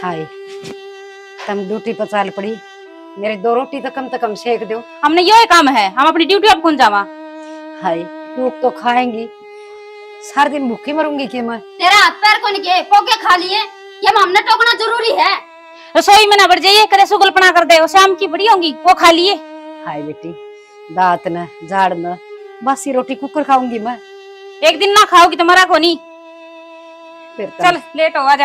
हाय तुम ड्यूटी पर चाल पड़ी। मेरे दो रोटी तो कम सेक दो। हमने यही काम है, हम अपनी ड्यूटी अब कौन जावा। हाय टूक तो खाएंगी, सारा दिन भूखी मरूंगी कि मैं। तेरा हाथ पैर को नहीं पोके खा लिए, ये हमने टोकना जरूरी है। रसोई में ना बढ़ जाइए, करे सुगलपना कर दे, वो शाम की बड़ी होंगी वो खा लिए। हाय बेटी, दांत न झाड़ न, बासी रोटी कुकर खाऊंगी मैं। एक दिन ना खाओगी तो मरा को नहीं। फिर चल लेट हो, आजा।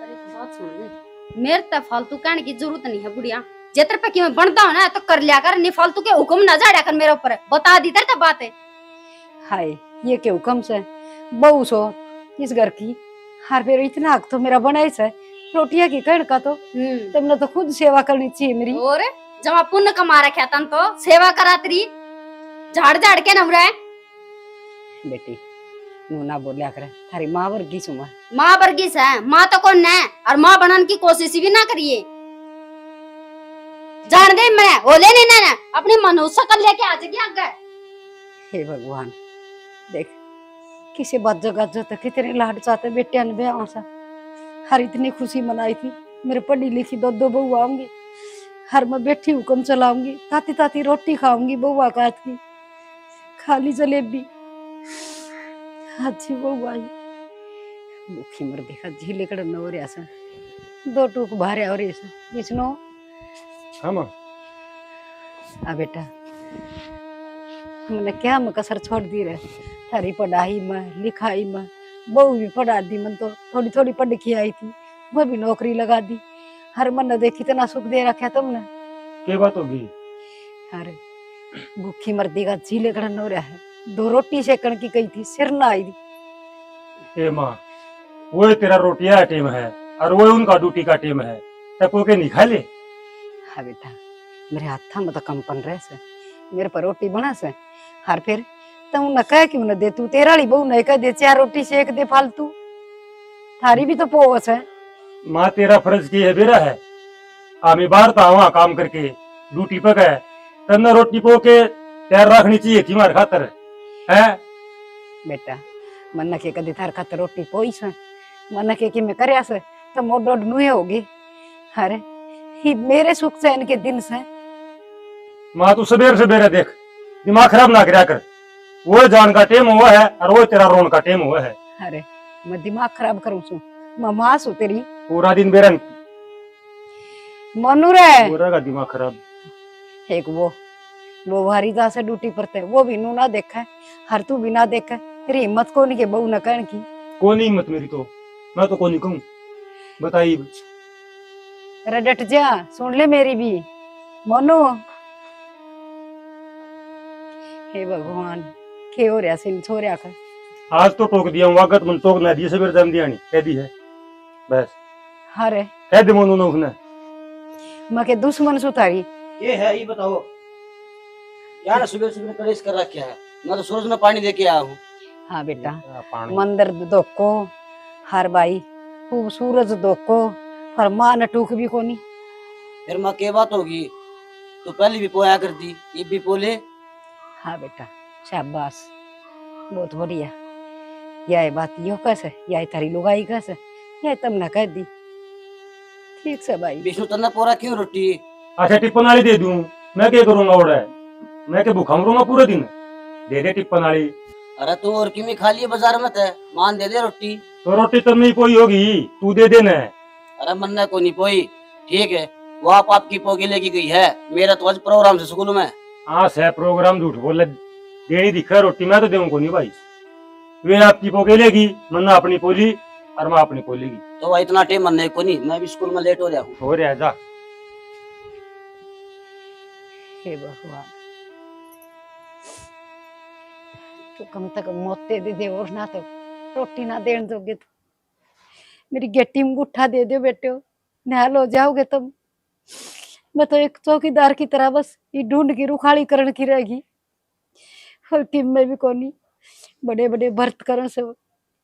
अरे बात सुन, मेरे ते फालतू कहने की जरूरत नहीं है बुढ़िया। जेतर पे कि मैं बनता हूं ना तो कर लिया कर, नहीं फालतू के हुक्म ना झाड़ा कर मेरे ऊपर। बता दी तेरे बात है। हाय ये के हुक्म से बहू सो इस घर की, हर बेर इतना हक तो मेरा बनाई से रोटियां की कण का तो तुमने तो खुद सेवा करनी चाहिए मेरी। और जमा पुण्य कमा रखे तन तो सेवा करा तेरी, झाड़ झाड़ के नमरा है। बेटी नू ना बोलिया करे, थारी माँ वर्गी सु मैं। माँ वर्गीस है, माँ तो कौन है, और माँ बनने की कोशिश भी ना करिए। जान दे मैं होले नहीं ना अपनी मनुष्य कर लेके आ जाएगी आगे। हे भगवान देख, किसी बात जगह तो कितने लाड चाहते बेटिया ने ब्याह सा। हर इतनी खुशी मनाई थी, मेरे पढ़ी लिखी दो दो बहू आऊंगी, हर मैं बैठी हुक्म चलाऊंगी, ताती ताती रोटी खाऊंगी बउआ का हाथ की, खाली जलेबी। अच्छी बहू आई भूखी मर देखा झीले कड़ न हो रहा सा, दो टूक भारे हो रही सा जिसनो। हाँ माँ। आ बेटा हमने क्या में कसर छोड़ दी रे, थारी पढ़ाई में लिखाई में। बहू भी पढ़ा दी, मन तो थोड़ी थोड़ी पढ़ के आई थी, वो भी नौकरी लगा दी। हर मन ने देखी इतना सुख दे रखा तुमने। क्या बात होगी? अरे भूखी मर्दी का झीले कड़न हो रहा है, दो रोटी सेकण की कही थी, सिर ना आई थी। ए माँ, वो तेरा रोटिया का टेम है और वो उनका ड्यूटी का टेम है, तब के नहीं खा ले। हाँ बेटा मेरे हाथा में तो कंपन रहे से, मेरे पर रोटी बना से, हर फिर तुम न कह क्यों न दे, तू तेरा ली बहू नहीं कह दे चार रोटी सेक दे फालतू, थारी भी तो पोस है। माँ तेरा फर्ज की है बेरा है, आमी बाहर था वहाँ काम करके ड्यूटी पे गए, तन्ना रोटी पो के तैयार रखनी चाहिए थी मार खातर है। बेटा मन के कदी थार खातर रोटी पोई से, मन के कि मैं करया से तो मोड नुए होगी। अरे ही मेरे सुख चैन के दिन से। माँ तू सबेर सबेरे देख, दिमाग खराब ना करा कर, वो जान का टेम हुआ है और वो तेरा रोन का टेम हुआ है। अरे मैं दिमाग खराब करूं सु, मैं मां सु तेरी। पूरा दिन बेरन मनु रे पूरा का दिमाग खराब। एक वो वारिदा से ड्यूटी पर थे, वो भी नू ना देखा, हर तू भी ना देखा, तेरी हिम्मत को नहीं के बहू न कहन की। कौन हिम्मत मेरी तो, मैं तो कौन कहूँ बताइए। अरे डट जा, सुन ले मेरी भी मनु। हे भगवान के हो रहा सिन छोरिया का। आज तो टोक दिया वागत मन टोक ना दिए सबेर जम दिया नहीं कह दी है बस। अरे कह दे मोनू ने उसने मैं के दुश्मन सुतारी। ये है, ये बताओ यार, सुबह सुबह कलेश कर रखा है। मैं तो सूरज में पानी देके आया हूँ। हाँ बेटा पानी मंदिर दोको हर भाई खूब सूरज दोको, पर मां न टूक भी कोनी। फिर माँ क्या बात होगी, तो पहले भी पोया करती, ये भी पोले। हाँ बेटा शाबाश, बहुत बढ़िया। यह बात यो कैसे, यह तारी लुगाई कैसे, यह तुमने कह दी। ठीक से भाई। विष्णु तन्ना पोरा क्यों रोटी? अच्छा टिप्पन वाली दे दूं, मैं क्या करूंगा ओड़ा है, मैं क्या भूखा मरूंगा पूरे दिन, दे दे टिप्पन वाली। अरे तू और किमी खा लिए बाजार में थे, मान दे दे रोटी। तो रोटी तो नहीं कोई होगी, तू दे देना। अरे मन्ना को नहीं पोई, ठीक है, वो आप आपकी पोगी लेके गई है, मेरा तो आज प्रोग्राम से स्कूल में। हाँ है प्रोग्राम, झूठ बोले दे दिखा रोटी, मैं तो देऊँ को नहीं भाई। वे आपकी पोगे लेगी, मन्ना अपनी पोली और मैं अपनी पोलेगी। तो वह इतना टाइम मन्ने को नहीं, मैं भी स्कूल में लेट हो रहा हूँ। हो रहा है जा। हे भगवान तो कम तक मोते दे दे, और ना तो रोटी ना देन दोगे तो मेरी गेटी में गुट्ठा दे दो बेटे, निहाल हो जाओगे तुम। मैं तो एक चौकीदार की तरह बस ये ढूंढ की रुखाड़ी करण की रहेगी, और टीम में भी कोनी। बड़े बड़े भर्त करण से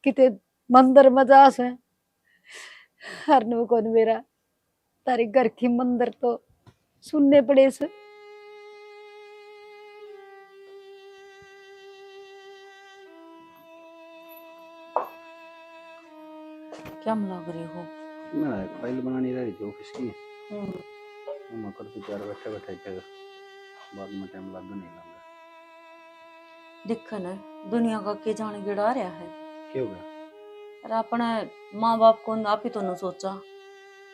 किते मंदिर मजास है, हर नु कौन मेरा तारी घर की मंदिर तो सुनने पड़े से। क्या लग रही हो? मैं एक फाइल बनानी रही थी ऑफिस की। हम्म। मैं करते चार बैठे बैठे फिर बाद में टाइम लगा नहीं लगा। दिक्कत है दुनिया का के जाने गिड़ा रहा है। क्या हो गया? अरे अपने माँ बाप को आप ही तो न सोचा।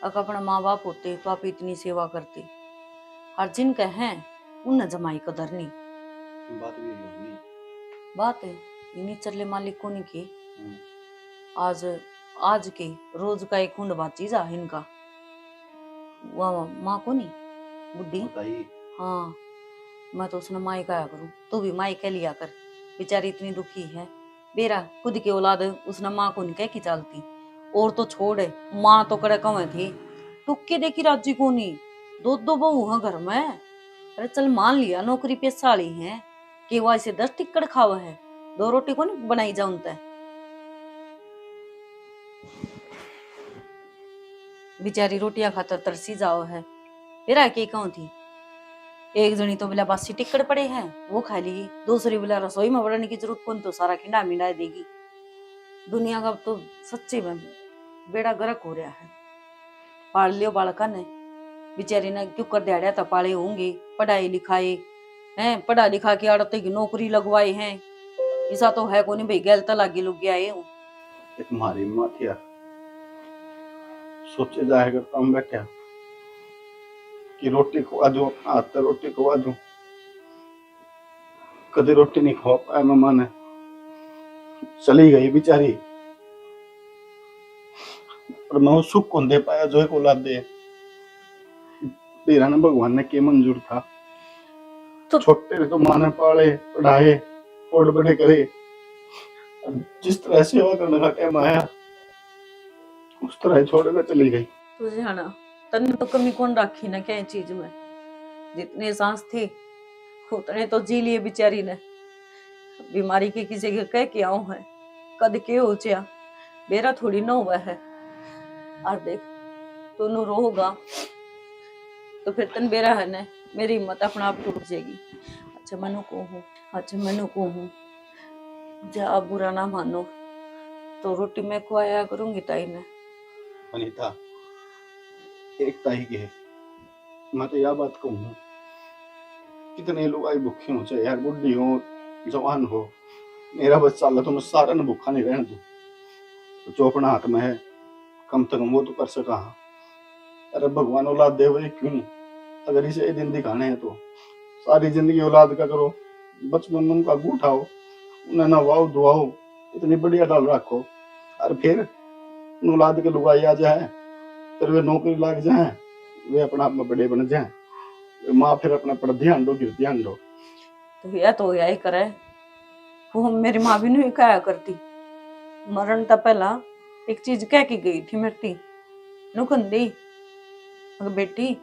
अगर अपने माँ बाप होते तो आप इतनी सेवा करते। हर जिनके हैं उन जमाई कदर नहीं। बात भी यही होगी। बात है इन्हीं चले मालिक को नहीं की। हम्म, आज आज के रोज का एक हुंड बात चीज है इनका। वह माँ को नहीं बुढ़ी। बताइए। हाँ मैं तो उसने माई का करूँ तू भी माई कह लिया कर। बेचारी इतनी दुखी है बेरा खुद की औलाद उसने माँ को नहीं कह की चलती। और तो छोड़ माँ तो करे कवे थी टुक्के देखी राजी को नहीं। दो दो बहू है घर में। अरे चल मान लिया नौकरी पेशा वाली है कि वह ऐसे 10 टिक्कड़ खावा है 2 रोटी को नहीं बनाई जाऊं तय। बेचारी रोटियां खातर तरसी जाओ है तेरा के कहूं थी। एक जनी तो बिला बासी टिक्कड़ पड़े हैं वो खा ली। दूसरी बिला रसोई में बढ़ने की जरूरत कौन तो सारा खिंडा मिला देगी। दुनिया का तो सच्चे में बेड़ा गर्क हो रहा है। पाल लियो बालका ने बेचारी ने क्यों कर दिया था पाले होंगे पढ़ाई लिखाए हैं पढ़ा लिखा के आड़ते की नौकरी लगवाए हैं। ऐसा तो है कोनी भाई गैल तला लागे लोग गया है। एक मारी माँ थी यार। सोचे जाएगा काम बैठा कि रोटी खवा दूं अपना हाथ से रोटी खवा दूं। कभी रोटी नहीं खवा पाया मामा ने। चली गई बेचारी और मैं वो सुख कौन दे पाया जो एक औलाद दे। तेरा ना भगवान ने के मंजूर था तो छोटे तो माँ ने पाले पढ़ाए और बड़े करे। जिस तरह सेवा करने का टाइम आया उस तरह छोड़कर चली गई। तुझे है ना तन्ने तो कमी कौन रखी ना क्या चीज में। जितने सांस थे उतने तो जी लिए बेचारी ने। बीमारी के किसी के कह के आऊं है कद के हो चिया मेरा थोड़ी ना हुआ है। और देख तू नु रोगा तो फिर तन बेरा है ना मेरी हिम्मत अपना आप टूट जाएगी। अच्छा मनु को हूँ जा बुरा ना मानो तो रोटी मैं खुआया करूंगी ताई ने। अनीता एक ताई के मैं तो यह बात कहूँ कितने लोग आई भूखे हो चाहे यार बुढ़ी हो जवान हो। मेरा बच्चा अल्लाह तो मैं सारा न भूखा नहीं रहने दूं। तो जो अपना हाथ में है कम से कम वो तो कर सका। अरे भगवान औलाद दे वही क्यों अगर इसे एक दिन दिखाने हैं तो सारी जिंदगी औलाद का करो। बचपन में उनका गू उठाओ उन्हें नहवाओ धुआओ इतनी बढ़िया डाल रखो और फिर औलाद के लुगाई आ जाए फिर वे नौकरी लग जाए वे अपना आप में बड़े बन जाए। माँ फिर अपना पर ध्यान दो गिर ध्यान दो। तो यह तो यही करे वो मेरी माँ भी नहीं कहा करती। मरण तो पहला एक चीज कह के गई थी मेरी नुकंदी बेटी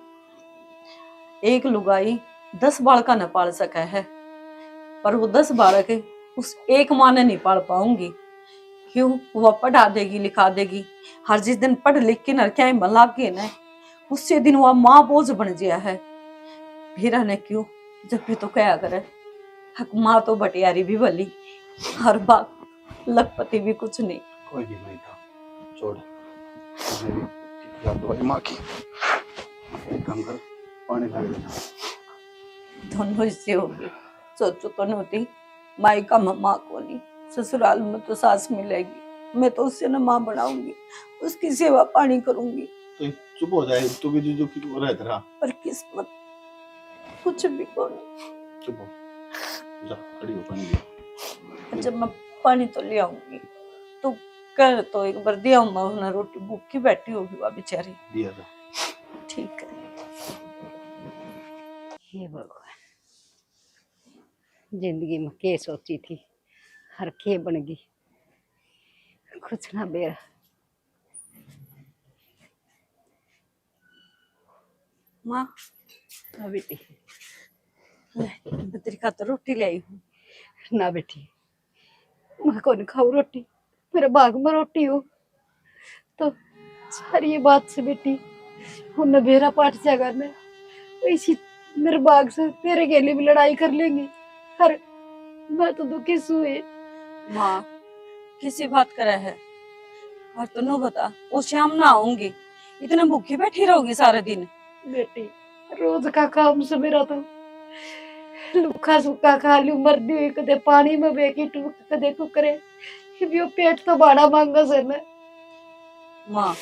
एक लुगाई 10 बालका न पाल सका है पर वो 10 बालक उस एक माँ ने नहीं पाल पाऊंगी। क्यों वह पढ़ा देगी लिखा देगी हर जिस दिन पढ़ लिख के न क्या मला के न उससे दिन वह माँ बोझ बन गया है। भीरा ने क्यों जब भी तो क्या करे हक माँ तो बटियारी भी भली हर बात लखपति भी कुछ नहीं। कोई नहीं था छोड़ मेरी याद दवाई माँ की एक काम कर पानी ला दे। दोनों इससे होगी सोचो तो नहीं माई का माँ को नहीं ससुराल में तो सास मिलेगी मैं तो उससे न माँ बनाऊंगी उसकी सेवा पानी करूंगी। तो चुप हो जाए तू भी जो की रह रहा पर किस्मत कुछ भी कौन। चुप हो जा खड़ी हो पानी दे। जब मैं पानी तो ले आऊंगी तो कर तो एक बार दिया मैं रोटी भूखी बैठी होगी वह बेचारी। दिया जा ठीक है। हे भगवान जिंदगी में के सोची थी हर के बन गई कुछ ना बेरा। माँ ना बेटी तेरी खातर रोटी ले आई हूँ। ना बेटी मैं कौन खाऊ रोटी मेरे बाग में रोटी हो तो सारी ये बात से बेटी उन्हें बेरा पाठ जागा ने वैसी मेरे बाग से तेरे के लिए भी लड़ाई कर लेंगे। हर मैं तो दुखी सुए। माँ किसी बात करे है और तू बता वो शाम ना आऊंगी, इतने भूखी बैठी रहोगी सारा दिन? बेटी रोज का काम से मेरा तो लुखा सुखा खा लू मरदी हुई, कदे पानी में बेकी टूक कदे कुकरे, भी वो पेट तो बड़ा मांगा से न। माँ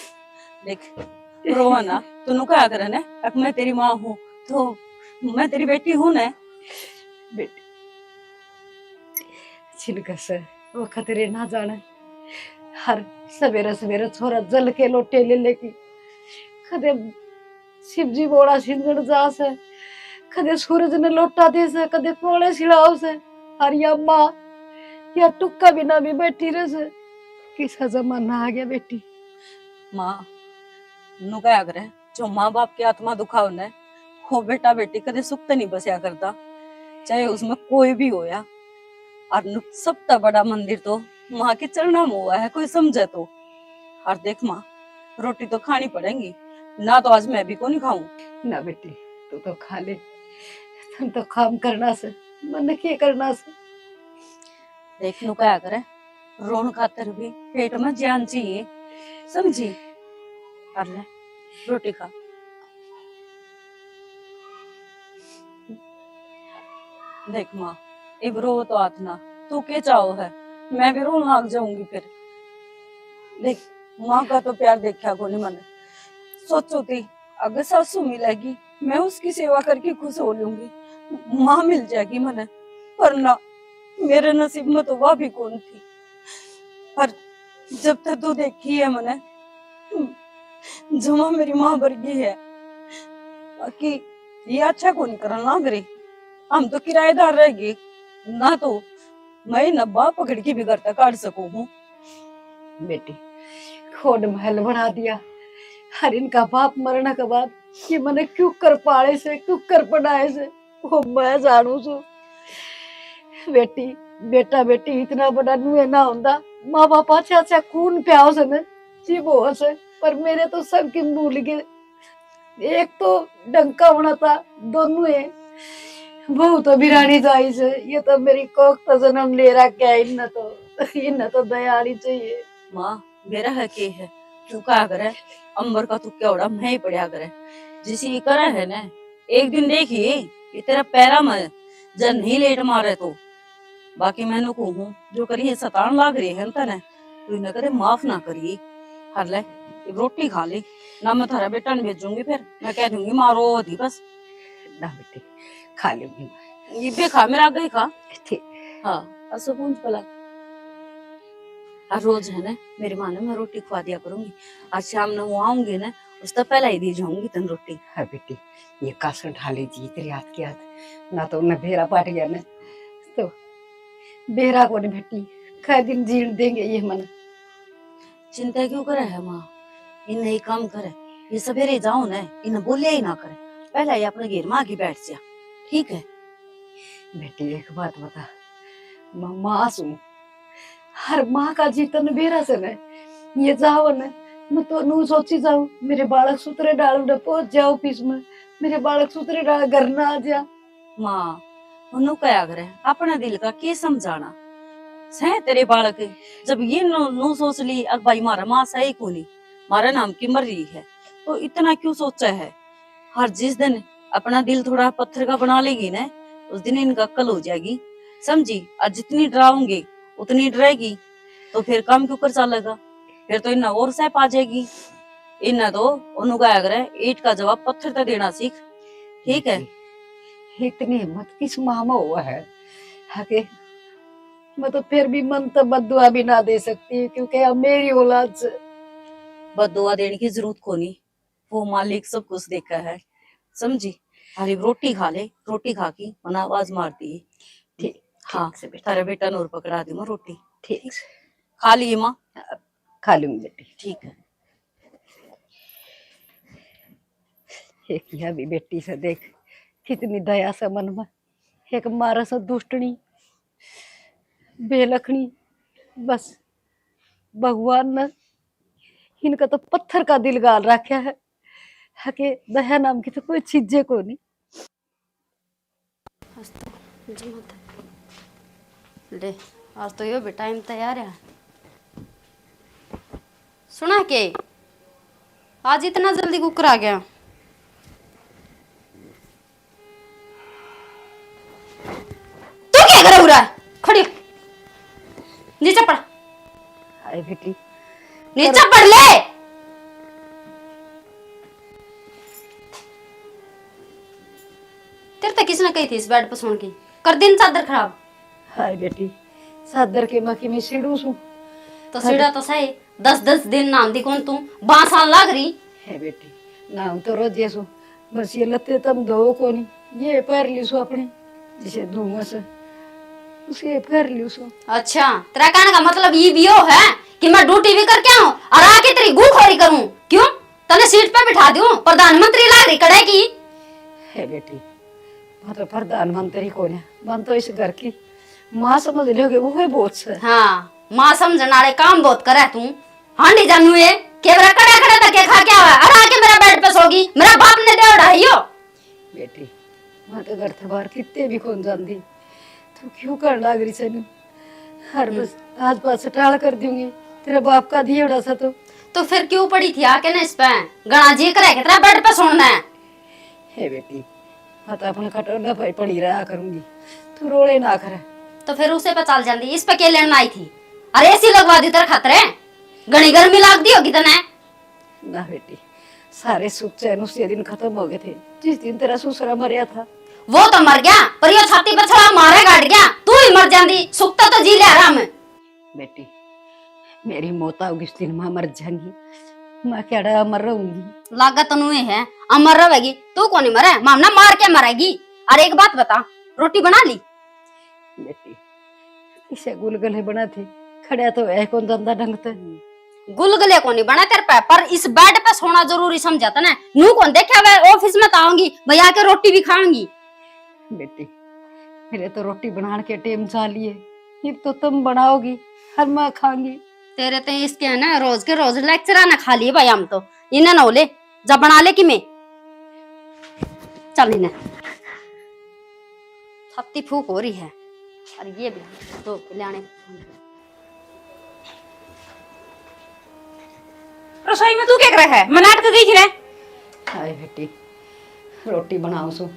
देख, रोवा ना, तू क्या करे ना, अब मैं तेरी माँ हूँ तो मैं तेरी बेटी हूँ ना। बेटी छिलका से वो खतरे ना जाने, हर सवेरे सवेरे छोरा जल के लोटे ले लेकी, कदे शिवजी बोड़ा सिंगड़ जा से, कदे सूरज ने लोटा दे से, कदे कोले छिड़ाओ से, और या माँ या टुक्का बिना भी बैठी रह से। किसा जमाना आ गया बेटी। माँ नु क्या करे, जो माँ बाप की आत्मा दुखाव ने वो बेटा बेटी कदे सुख तो नहीं बसया करता, चाहे उसमें कोई भी हो या। और सबसे बड़ा मंदिर तो माँ के चरणों में हुआ है, कोई समझे तो। और देख माँ, रोटी तो खानी पड़ेगी ना, तो आज मैं भी को नहीं खाऊं ना बेटी तू तो खा ले, तुम तो काम करना से, मन के करना से। देख नु क्या करे, रोन खातर भी पेट में जान चाहिए, समझी? कर ले रोटी खा। देख माँ, अब रो तो आत ना, तू के चाहो है, मैं भी रोन लाग जाऊंगी फिर। देख माँ का तो प्यार देखा को नहीं मैंने, सोचो थी अगर सासू मिलेगी मैं उसकी सेवा करके खुश हो लूंगी, माँ मिल जाएगी मैंने, पर ना, मेरे नसीब में तो वह भी कौन थी। पर जब तक तू देखी है मैंने, जमा मेरी माँ वर्गी है, बाकी ये अच्छा को नहीं करना मेरी, हम तो किराएदार रहेगी ना, तो मैं नब्बा पकड़ के भी घर तक काट सकूं हूँ। बेटी खोड महल बना दिया, हर इनका बाप मरने के बाद ये मैंने क्यों कर पाले से, क्यों कर पढ़ाए से, वो मैं जानू सू। बेटी बेटा बेटी इतना बड़ा नुए ना होता, माँ बाप अच्छा अच्छा खून प्याओ से न जीव हो से, पर मेरे तो सब की भूल गए। एक तो डंका होना था, दोनों है बहू तो बिरानी जाई से, ये तो मेरी कोख तो जन्म ले रखा है, इन्हें तो दया आनी चाहिए। माँ मेरा है के है, तू क्या करे, अंबर का तू क्या उड़ा मैं ही पड़ा करे, जिसे ये करा है ना, एक दिन देखिए ये तेरा पैरा में जब नहीं लेट मारे तो, बाकी मैंने को हूँ जो करिए सतान लाग रही है ना, तो इन्हें कदे माफ ना करिए। हर ले ये रोटी खा ले ना, मैं थारा बेटा ने भेजूंगी, फिर मैं कह दूंगी मारो थी बस। ना बेटी खा लूंगी मैं। ये भी खा, मेरा आगे ही खा। ठीक। हाँ असो पूछ पला, हर रोज है ना मेरी माँ ने मैं रोटी खवा दिया करूंगी, आज शाम में वो आऊंगी ना, उससे पहले ही दी जाऊंगी तन रोटी। हाँ बेटी ये कासर ढाली जी तेरे हाथ की हाथ, ना तो उन्हें बेरा पाट गया ना, तो बेरा को नहीं बेटी कई दिन जीण देंगे ये मन। चिंता क्यों करे है माँ, इन्हें ही काम करे, ये सवेरे जाओ ना, इन्हें बोलिया ही ना करे, पहले ही अपने घेर माँ की बैठ जा, ठीक है? बेटी एक बात बता, मैं माँ हूँ, हर माँ का जीतन बेरा से न, ये जाओ न, मैं तो नू सोची जाऊं मेरे बालक सुतरे डाल न पहुंच जाओ ऑफिस में, मेरे बालक सुतरे डाल घर ना आ जा। माँ उन्हों क्या करे, अपने दिल का के समझाना सह तेरे बालक, जब ये नो सोच ली अब भाई मारा माँ सही को नहीं, मारा नाम की मर रही है, तो इतना क्यों सोचा है? हर जिस दिन अपना दिल थोड़ा पत्थर का बना लेगी ना, उस दिन इनका अक्ल हो जाएगी, समझी? आज जितनी डराओगे उतनी डरेगी, तो फिर काम क्यों कर चलेगा, फिर तो इन्ना और सह पा जाएगी। इन्ना तो उन्हों का अगर ईट का जवाब पत्थर तक देना सीख, ठीक है? इतनी हिम्मत किस माँ में हुआ है, हके मैं तो फिर भी मन तो बदुआ भी ना दे सकती, क्योंकि अब मेरी औलाद से बददुआ देने की जरूरत को नहीं, वो मालिक सब कुछ देखा है, समझी? अरे रोटी खा ले, रोटी खा की मना आवाज मारती है। ठीक। हाँ से बेटा तारा बेटा नूर पकड़ा दी मैं रोटी, ठीक से खा ली माँ? खा लूंगी बेटी। ठीक है। एक यह भी बेटी से देख कितनी दया से मन में, एक मारा सा दुष्टनी बेलखनी, बस भगवान ने इनका तो पत्थर का दिल गाल रखा है, हके दया नाम की तो कोई चीजें को नहीं। ले आज तो यो भी टाइम तैयार है। सुना के आज इतना जल्दी कुकर आ गया। तू क्या कर रहा है? खड़ी हो। नीचे पड़, हाय बेटी, नीचे पड़ ले। तेरे तक किसने कही थी इस बेड पर सोने की? कर दिन चादर खराब। हाय बेटी, सादर के मकी में सीढ़ू सू। तो सीढ़ा तो सही 10-10 दिन नाम दी कौन तू 12 साल लाग रही है बेटी, नाम तो रोज जैसो, बस ये लते तम दो कोनी, ये पैर लिसो अपने जिसे धुआं से उसे पैर लिसो। अच्छा, तेरा कहने का मतलब ये भी हो है कि मैं ड्यूटी भी करके आऊं और आके तेरी गूखोरी करूं? क्यों? तने सीट पे बिठा दूं, प्रधानमंत्री लाग रही कड़े की। है बेटी, मतलब प्रधानमंत्री कौन है? मन तो इस घर की माँ समझ लोगे, वो है बहुत से। हाँ, माँ समझने वाले काम बहुत करे तू। हांडी जानू ये केवरा कड़े कड़े तक खा के आवा और आके मेरा बेड पे सोगी। मेरा बाप ने दे उड़ाइयो। बेटी, मैं तो घर से बाहर कितने भी कौन जानती, तू क्यों कर लाग रही सनू? हर बस आज पास टाल कर दूंगी, तेरे बाप का दिया उड़ा सा तो फिर क्यों पड़ी थी आके ना इस पे गणा जी करे कि तेरा बेड पे सोना है बेटी, मैं तो अपने खटोला भाई पड़ी रहा करूंगी, तू रोले ना करे। तो फिर उसे पे चल जाती, इस पे क्या लेना आई थी? अरे ऐसी लगवा दी तेरे खतरे, गणी गर्मी लाग दी होगी तने। ना बेटी, सारे सुख चैन उसी दिन खत्म हो गए थे जिस दिन तेरा ससुरा मरिया था। वो तो मर गया, पर ये छाती पे छड़ा मारे गाड़ गया, तू ही मर जाती, सुखता तो जी ले आराम। बेटी, मेरी मौत आओगी उस दिन, मैं मर जाऊंगी, मैं क्या अमर रहूंगी। लागत तो नुए है, अमर रहेगी, तू कौन मरे? मामना मार के मरेगी। अरे एक बात बता, रोटी बना ली? बेटी, इसे गुलगुले बना थे, खड़ा तो है कौन धंधा ढंग से। गुलगुले को नहीं बना तेरे पे, पर इस बेड पे सोना जरूरी समझाता ना। नू कौन देखा मैं ऑफिस में तो आऊंगी, भैया के रोटी भी खाऊंगी। बेटी, मेरे तो रोटी बनाने के टाइम चालिए, फिर तो तुम बनाओगी हर मैं खाऊंगी। तेरे तो इसके है ना रोज के रोज लेक्चर आना खा लिए भाई, हम तो इन्हें ना ले जब बना ले कि मैं चल इन्हें छत्ती फूक हो रही है। अरे ये भी तो लाने रसोई में तू क्या कर रहा है? मैं नाटक देख रहा है। हाय बेटी, रोटी बनाओ सो,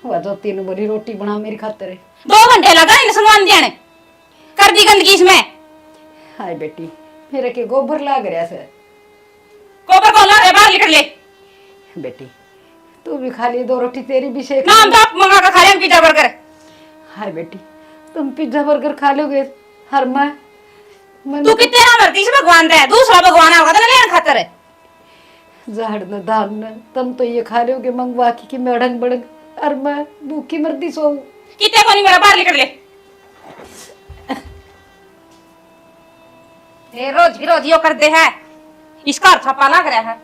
वह तो 3 बोली रोटी बना मेरी खातिर है। 2 घंटे लगा इन सामान देने, कर दी गंदगी इसमें। हाय बेटी, मेरे के गोबर लाग रहा से। गोबर को ला बाहर निकल ले। बेटी, तू भी खा ली 2 रोटी, तेरी भी शेख। नाम तो मंगा कर खा ले पिज्जा बर्गर। हाय बेटी, तुम पिज्जा बर्गर खा लोगे हर मैं तू कितने ना मरती से भगवान रे, दूसरा भगवान होगा तो लेन खातर है। झाड़ न दाल न, तुम तो ये खा लोगे मंगवा की मेढ़ंग बड़ंग, और मैं भूखी मरती सो। कितने को नहीं मेरा बाहर निकल ले। ये रोज यो कर दे है, इसका छापा लग रहा है।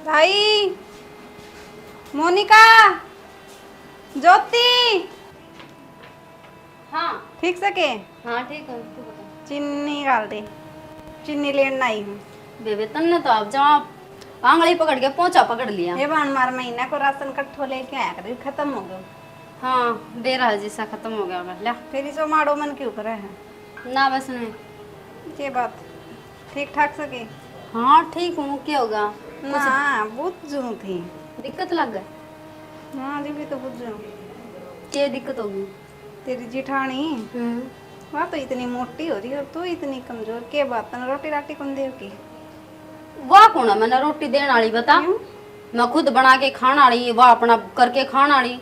भाई, मोनिका, ज्योति, हाँ ठीक सके? हाँ ठीक है, तू बता। चीनी डाल दे, चीनी लेना आई हूँ। बेबे तन्ने तो आप जहाँ आंगली पकड़ के पोंछा पकड़ लिया। ये बार मार महीना को राशन कट्ठो लेके आया कर, खत्म हो गया। हाँ बेरा जैसा खत्म हो गया होगा। ला फिर इसे माड़ो मन क्यों करे है? ना बस नहीं। ये बात ठीक ठाक सके? हाँ ठीक हूँ, क्या होगा? ना बुझ जू थी, दिक्कत लग गई? हाँ जी भी तो बुझ जू। क्या दिक्कत होगी? तेरी जिठानी वह तो इतनी मोटी हो रही और तू इतनी कमजोर, के बात तने रोटी राटी कौन देव की? वाह कौन है मैंने रोटी देने वाली बता? मैं खुद बना के खाना वाली, वाह अपना करके खाना वाली।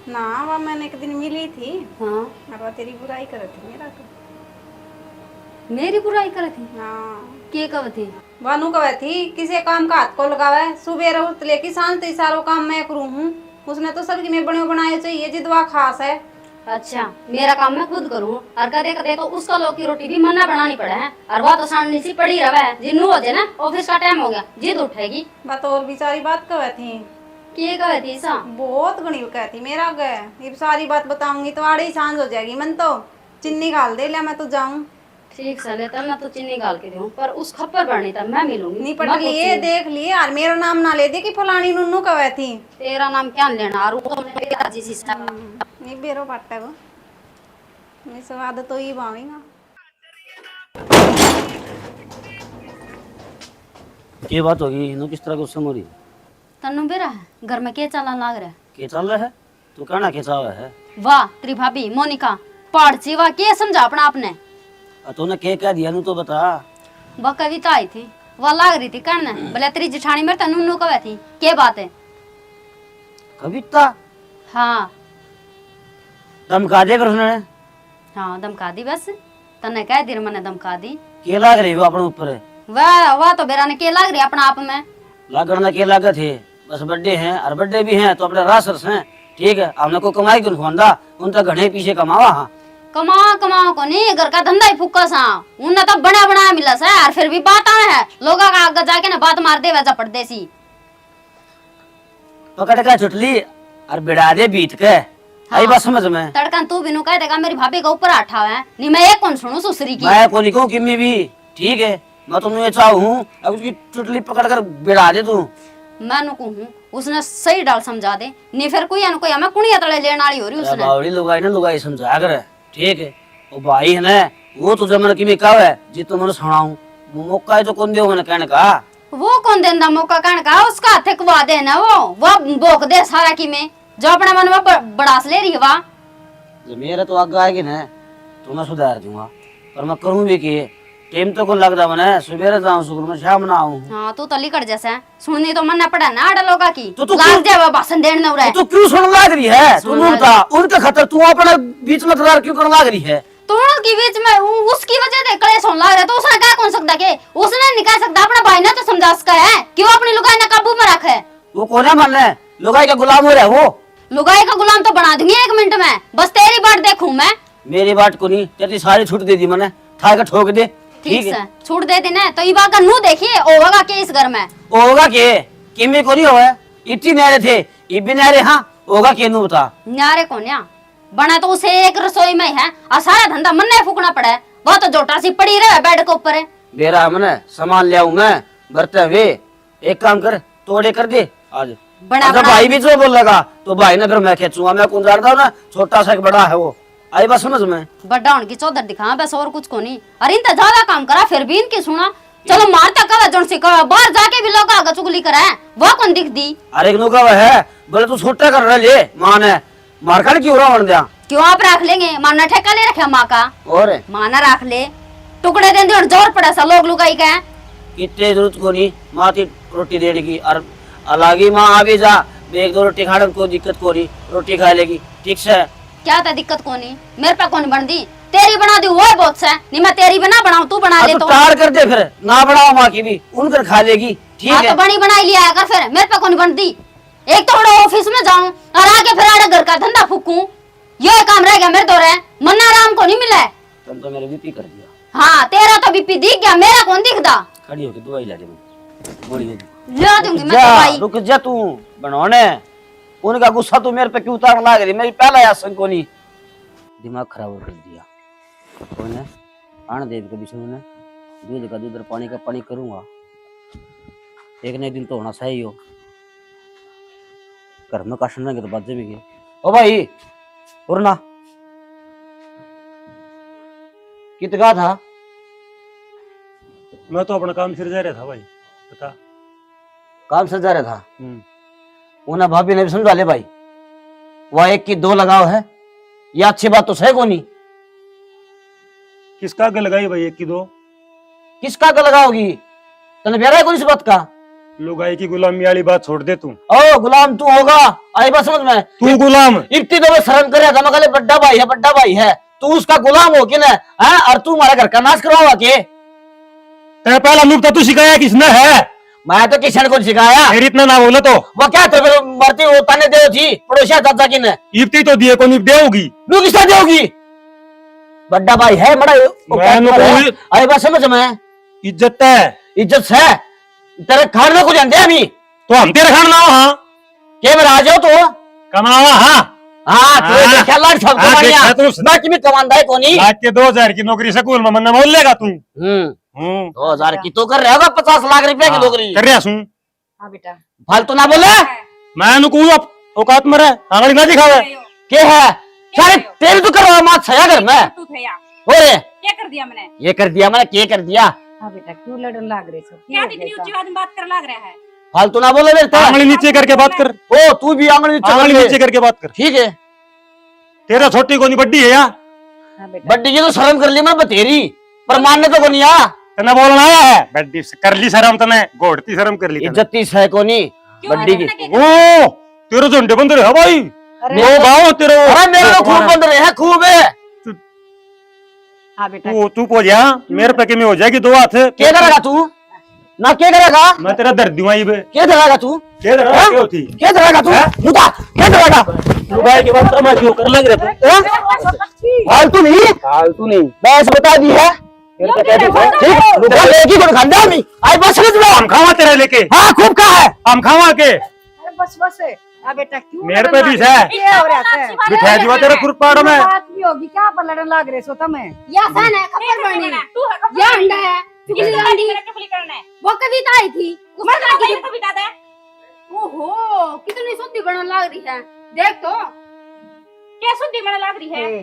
ना वह मैंने एक दिन मिली थी, हाँ और वह तेरी बुराई कर थी मेरा तो। मेरी बुराई करे थी? हाँ के कब थी? बानू कहे थी किसी काम का हाथ को लगावे, सुबह रहो लेके शांत ही सारो काम मैं करूँ हूँ। उसने तो सबकी मैं बने बनाए चाहिए जिदवा खास है। अच्छा मेरा काम मैं खुद करूँ और कदे कदे तो उसका लोग की रोटी भी मना बनानी पड़े है, और वह तो सामने सी पड़ी रहे जिन्नू हो जाए ना ऑफिस का टाइम हो गया जिद उठेगी। बात और बेचारी बात कहे थी, के कहे थी सा? बहुत घनी कहती मेरा गए, ये सारी बात बताऊंगी तो आड़े ही सांझ हो जाएगी। मन तो चिन्नी गाल दे लिया, मैं तो जाऊं। ठीक सले तब मैं तो चीनी गाल के दूं, पर उस खप्पर बढ़नी तब मैं मिलूंगी। निपट लिए देख लिए, और मेरा नाम ना ले दे कि फलानी नुन्नू कहे थी। तेरा नाम क्या लेना? और वो तो मेरा जी सिस्टम नहीं बेरो पट्टा को मैं स्वाद तो ही बावेगा। ये बात होगी इन्हों किस तरह गुस्सा हो रही तन्नू बेरा घर में के चलन लाग रहा है? क्या चल रहा है तू कहना कैसा हुआ है वाह तेरी भाभी मोनिका पाड़ची वाह के समझा अपना आपने। तूने क्या कह दिया नू तो बता वह कविता आई थी वह लाग रही थी कहना बोले तेरी जेठानी मेरे तन्नू नू कवे थी के बात है? कविता हाँ धमका दे कर उसने हाँ धमका दी बस तन्ने कह दी मैंने धमका दी। क्या लाग रही वो अपने ऊपर वाह तो बेरा ने के लाग रही अपना आप में। लागना के लागत है बस बर्थडे हैं और बर्थडे भी हैं तो अपने रासरस हैं ठीक है हमने को कमाई क्यों खोंदा उन तक घने पीछे कमावा हाँ कमाओ को नहीं घर का धंधा ही फुक्का सा उन्हें तो बना बनाया मिला सा और फिर भी बात आए है लोगों का आगे जाके ना बात मार दे वैसा परदेसी पकड़ का छुटली और बिड़ा दे बीत के आई बात समझ में तड़कन तू बिनु कह देगा मेरी भाभी का ऊपर आठा है नहीं मैं एक कौन सुनू सुसरी की मैं को नहीं कहूँ किम्मी भी ठीक है मैं तुम्हें ये चाहूँ अब उसकी चुटली पकड़ कर बिड़ा दे तू मैं नुकू हूँ उसने सही डाल समझा दे नहीं फिर कोई कोई हमें कुड़िया तले लेने वाली हो रही उसने बावड़ी लुगाई ना लुगाई समझा कर ठीक है वो भाई है ना वो तुझे मैंने किमी कहा है जी तुम मैंने सुनाऊं मौका है तो कौन दियो मैंने कहने का वो कौन देंदा मौका कहने का उसका हाथ कवा दे ना वो भोग दे सारा की में जो अपने मन में बड़ास ले रही है वाह जब मेरा तो आगे आएगी ना तो मैं सुधार दूंगा पर मैं करूँ भी कि टाइम तो कौन लगता मैंने सुबह जाऊँ स्कूल में शाम ना आऊँ हाँ तू तो लिकड़ जैसे सुननी तो मन पड़ा ना आड़ा लोगा की तो लाग जाए भाषण देने न रहे तो क्यों सुन लाग रही है तू उनका उनका खतर तू अपने बीच में तकरार क्यों करने लाग रही है तो उनकी बीच में उसकी वजह से क्लेश होने लग रहा है तो उसने क्या कौन सकता के उसने नहीं कह सकता अपना भाई ने तो समझा सका है कि वो अपनी लुगाई ने काबू में रखे वो कौन है मन है लुगाई का गुलाम हो रहा है वो लुगाई का गुलाम तो बना दूंगी 1 मिनट में बस तेरी बात देखूं मैं मेरी बात को नहीं तेरी सारी छूट दे दी मैंने ठा के ठोक दे ठीक है छूट दे देना तो ये बात का नू देखिए होगा के इस घर में होगा के किमी को नहीं होगा इतनी न्यारे थे ये भी न्यारे हाँ होगा के नू बता न्यारे कौन या बना तो उसे एक रसोई में है और सारा धंधा मन ने फूकना पड़ा है वो तो जोटा सी पड़ी रहे बेड के ऊपर है बेरा मैंने सामान ले आऊं मैं बरते हुए एक काम कर तोड़े कर दे आज बड़ा अच्छा भाई भी जो बोल लगा तो भाई ने फिर मैं खींचूंगा मैं कौन जानता हूँ ना छोटा सा एक बड़ा है वो आई बात समझ में बड़ा उनकी चौधर दिखा बस और कुछ को नहीं अरे इनता ज्यादा काम करा फिर भी इनकी सुना चलो मारता कवा जोन से कवा बाहर जाके भी लोग आगे चुगली करा है वो कौन दिख दी अरे एक नुका है बोले तू छोटा कर रहा ले माँ ने मारकर क्यों रहा बन दिया क्यों आप रख लेंगे माना ठेका ले रखे माँ का और माना रख ले टुकड़े देंगे और जोर पड़ा सा लोग लुगाई का इतने जरूरत को नहीं माँ की रोटी देने की और अलग माँ आ भी जा एक दो रोटी खाने को दिक्कत को नहीं रोटी खा लेगी ठीक से क्या था दिक्कत को नहीं मेरे पे कौन बन दी तेरी बना दी वो बहुत से नहीं मैं तेरी बना बनाऊं तू बना दे तो टार कर दे फिर ना बनाओ माँ की भी उनकर खा लेगी ठीक है तो बनी बनाई लिया कर फिर मेरे पे कौन बन दी एक तो ऑफिस में जाऊं और आगे फिर आड़े घर का धंधा फूकूं ये काम रह गया मेरे दौरे मन्ना आराम को नहीं मिला है तुम तो मेरे बीपी कर दिया हाँ तेरा तो बीपी दिख गया मेरा कौन दिखदा खड़ी होके दवाई ला दे गोली ला दूंगी मैं जा दवाई रुक जा तू बनौने उनका गुस्सा तू मेरे पे क्यों उतारने लग रही मेरी पहला यासन को नहीं दिमाग खराब कर दिया कौन है आने देव के विष्णु ने दूध का दूध पानी का पानी करूंगा एक न एक दिन तो होना सही हो घर में काशन रहेंगे तो बाजे में गए ओ भाई उड़ना कितना था मैं तो अपना काम फिर जा रहा था भाई बता काम से जा रहा था उन्हें भाभी ने भी समझा ले भाई वह एक की 2 लगाव है ये अच्छी बात तो सही को नहीं किसका आगे लगाई भाई 1 की 2 किसका आगे लगाओगी तने प्यारा है कौन सी बात का लुगाई की गुलामी वाली बात छोड़ दे तू ओ गुलाम तू होगा आई बात समझ में तू गुलाम इतनी तो मैं शर्म कर रहा था मैं बड्डा भाई है तू उसका गुलाम हो कि ना है और तू हमारे घर का नाश करवाओगा के तेरा पहला नुक्ता तू सिखाया किसने है मैं तो किशन को सिखाया फिर इतना ना बोला तो वो क्या तो फिर मरती वो ताने दे थी पड़ोसिया चाचा की ने इफ्ती तो दिए को नहीं देगी तू किसका देगी बड्डा भाई है बड़ा आई बात समझ में इज्जत है इज्जत है तेरे खाने को जानते हैं अभी तो हम तेरे खान लाओ हाँ के मेरा आ जाओ तो कमावा हाँ हाँ देखा लाड सब मैं तुम्हें कमांदा है कोनी लाख के 2000 की नौकरी स्कूल में मन्ना बोल लेगा तू 2000 की तो कर रहे होगा 50 लाख रुपए की नौकरी कर रहा सुन हाँ बेटा फालतू ना बोले मैं अनुकूल औकात में रहे आंगली ना दिखावे के है सारे तेरे तो करवा मात सया घर में तू थे या हो रे क्या कर दिया मैंने ये कर दिया मैंने क्या कर दिया हाँ बेटा क्यों लड़न लाग रहे हो? क्या इतनी ऊंची आवाज में बात कर लग रहा है? फालतू ना बोले बेटा। आंगली नीचे करके बात कर। ओ तू भी आंगली आंगली नीचे करके बात कर। ठीक है। तेरा छोटी कोनी बड्डी है या? हाँ बेटा बड्डी की तो शर्म कर ली मैं बतेरी, पर मानने तो कोनी आ। तना बोलना आया है बड्डी से कर ली शर्म तने, घोड़ती शर्म कर ली तने। इज्जती है कोनी क्यों बड्डी की। ऐसा क्या ओ तेरे झंडे बंद रहे भाई। अरे वो गाँव तेरे। अरे मेरे तो खूब बंद रहे हैं, खूब है। हाँ बेटा तू पो जा मेरे पे के में हो जाएगी 2 हाथ। क्या करेगा तू ना, क्या करेगा? मैं तेरा दर्द दूंगा ये। क्या करेगा तू? क्या दर्द हाँ? क्या होती? क्या करेगा तू? मुद्दा क्या करेगा? लुगाई के बाद मैं क्यों कर लग रहा था? फालतू नहीं, फालतू नहीं। बस बता दी है। ठीक लुगा लेगी कोन खांदा मी आई बस समझ लो। हम खावा तेरा लेके। हां खूब का है हम खावा के अरे बस बस है। हाँ बेटा क्यों मेरे लड़न पे लाग भी रहे है। हो? क्या हो रहा है? बिठा दिया तेरे खुरपाड़ में। बात भी होगी क्या पर लड़न लाग रहे हो तुम्हें? या सन है खबर बनी तू या अंडा है चुगली अंडी चुगली करना है? वो कविता आई थी मैं उसमें तो को बिता दे। ओहो कितनी शुद्धि बनने लग रही है देख तो। क्या सुधी मन लग रही है? ए,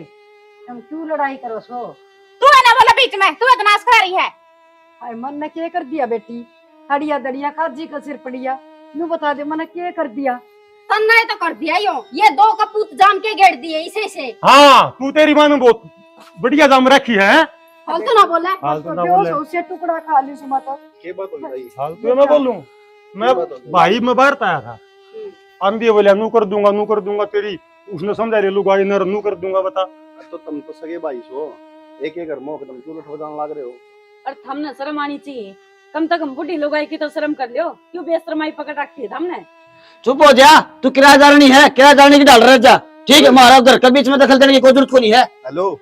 तुम क्यों लड़ाई करो सो? तू है ना बोला बीच में, तू बदमाश करा रही है। हाय मन ने क्या कर दिया बेटी? हड़िया दड़िया काजी का सिर पड़िया। नू बता दे मन क्या कर दिया? तन्ना तो कर दिया यो ये 2 कपूत जाम के गेड़ दिए इसे से। हाँ तू तेरी मां ने बहुत बढ़िया जाम रखी है। फालतू ना बोला। फालतू ना बेहोश बोले। हो से टुकड़ा खा ली सुमा तो। ये बात हो गई। फालतू मैं बोलूं? मैं भाई मैं बाहर आया था। आंधी बोले नू कर दूंगा तेरी। उसने समझा रे लुगाई नर नू कर दूंगा बता। तो तुम तो सगे भाई सो, एक घर में तुम क्यों लठ बजाने लग रहे हो? और हमने शर्म आनी चाहिए, कम से कम बुढ़ी लोगाई की तो शर्म कर लियो। क्यों बेशरमाई पकड़ रखी है हमने? चुप हो जा, तू किराएदार नहीं है, किराएदार की डाल रहा जा। ठीक है, हमारा घर के बीच में दखल देने की कोई जरूरत को नहीं है। हेलो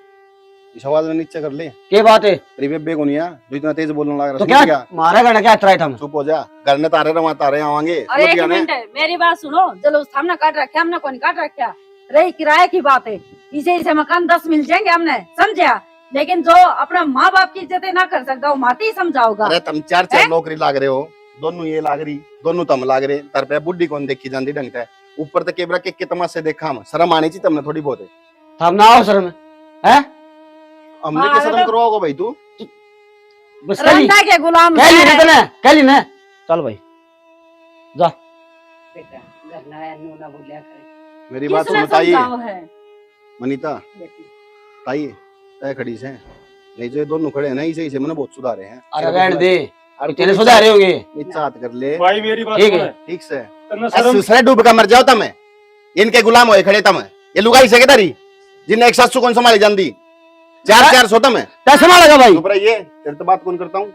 इस आवाज में नीचे कर ले। क्या बात है? तेरी बेबे को नहीं है जो इतना तेज बोलने लग रहा तो समझ क्या गया? मारा करना क्या ट्राई हम? चुप हो जा, घर ने तारे रवा तारे आवांगे अरे समझ एक गया ना? मिनट मेरी बात सुनो, जलूस हमने काट रखा, हमने कौन काट रखा? रही किराए की बात है, इसे मकान 10 मिल जाएंगे हमने, समझा? लेकिन जो अपना माँ बाप की इज्जत ना कर सकता वो माती ही समझाओगा। अरे तुम 4 नौकरी लाग रहे हो, दोनों ये लाग रही, दोनों तम लाग रहे। तर पे बुढ़ी कौन देखी जाती ढंग से, ऊपर तक केबरा के तमाशे देखा हम, शर्म आनी चाहिए तुमने थोड़ी बहुत है। हम ना आओ शर्म है? हमने क्या शर्म करवाओगे भाई तू? बस कली रंडा के गुलाम कली ने चल भाई जा। बेटा घर ना आया नू ना बोलिया करे मेरी बात किसने सुनो ताई, समझाओ है? मनीता बेटी। ताई तय खड़ी से नहीं जो ये दोनों खड़े हैं ना इसे इसे मैंने बहुत सुधारे हैं। अरे रहने दे, अरे तेरे सुधारे होंगे। नीचा हाथ कर ले भाई मेरी बात ठीक सुन। है। ठीक से। तन्ना शर्म दूसरे डूब का मर जाओ तम, इनके गुलाम होए खड़े तम। ये लुगाई से तारी जिन्हें एक सासू कौन संभाली जाती, 4 सोता में कैसे मारेगा भाई? चुप रहिए, तेरे तो बात कौन करता हूँ।